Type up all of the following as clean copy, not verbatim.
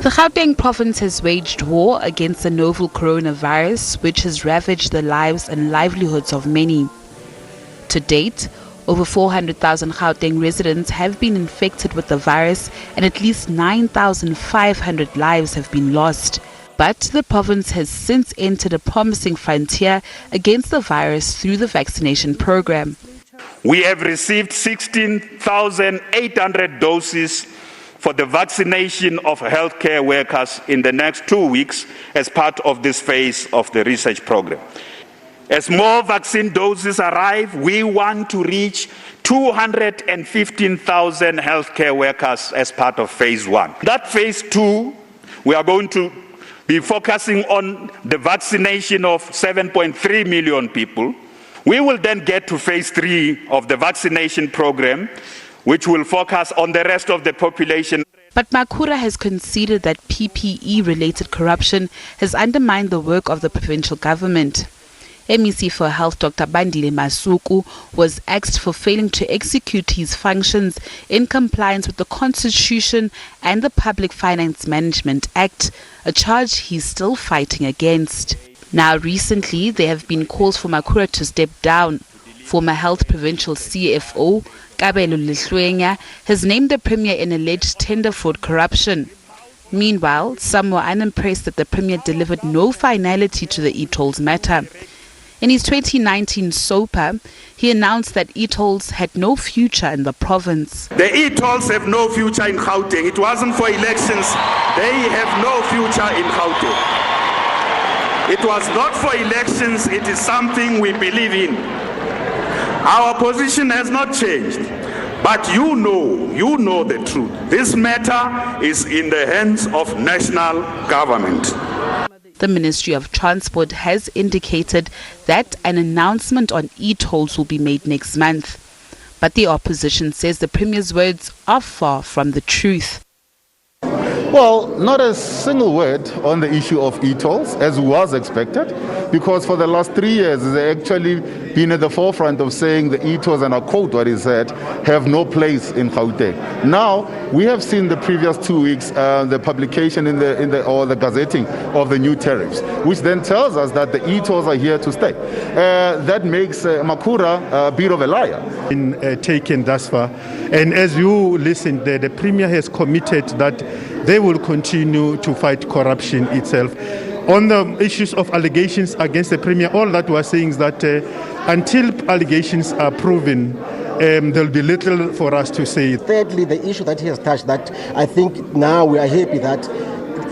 The Gauteng Province has waged war against the novel coronavirus, which has ravaged the lives and livelihoods of many. To date, over 400,000 Gauteng residents have been infected with the virus and at least 9,500 lives have been lost. But the province has since entered a promising frontier against the virus through the vaccination program. We have received 16,800 doses for the vaccination of healthcare workers in the next 2 weeks as part of this phase of the research program. As more vaccine doses arrive, we want to reach 215,000 healthcare workers as part of phase 1. That phase 2, we are going to be focusing on the vaccination of 7.3 million people. We will then get to phase 3 of the vaccination program, which will focus on the rest of the population. But Makhura has conceded that PPE-related corruption has undermined the work of the provincial government. MEC for Health Dr. Fikile Mbalula was axed for failing to execute his functions in compliance with the Constitution and the Public Finance Management Act, a charge he's still fighting against. Now recently, there have been calls for Makhura to step down. Former Health Provincial CFO has named the Premier in alleged tender fraud corruption. Meanwhile, some were unimpressed that the Premier delivered no finality to the e-tolls matter. In his 2019 SOPA, he announced that e-tolls had no future in the province. The e-tolls have no future in Gauteng. It wasn't for elections. They have no future in Gauteng. It was not for elections. It is something we believe in. Our position has not changed, but you know the truth. This matter is in the hands of national government. The Ministry of Transport has indicated that an announcement on e-tolls will be made next month. But the opposition says the Premier's words are far from the truth. Well, not a single word on the issue of e-tolls, as was expected, because for the last 3 years, they actually been at the forefront of saying the e-tolls, and I quote what he said, have no place in Gauteng. Now, we have seen the previous 2 weeks, the publication or the gazetting of the new tariffs, which then tells us that the e-tolls are here to stay. That makes Makhura a bit of a liar. Taken thus far, and as you listen, the Premier has committed that they will continue to fight corruption itself. On the issues of allegations against the Premier, all that we're saying is that until allegations are proven, there'll be little for us to say. Thirdly, the issue that he has touched, that I think now we are happy that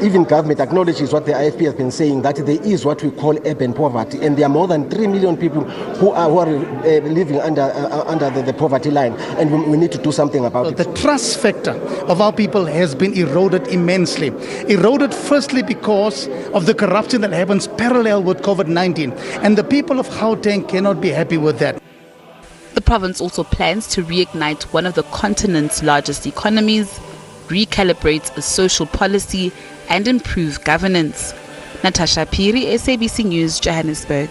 even government acknowledges what the IFP has been saying, that there is what we call urban poverty, and there are more than 3 million people who are living under the poverty line, and we need to do something about it. The trust factor of our people has been eroded immensely. Eroded firstly because of the corruption that happens parallel with COVID-19, and the people of Gauteng cannot be happy with that. The province also plans to reignite one of the continent's largest economies, recalibrate a social policy, and improve governance. Natasha Phiri, SABC News, Johannesburg.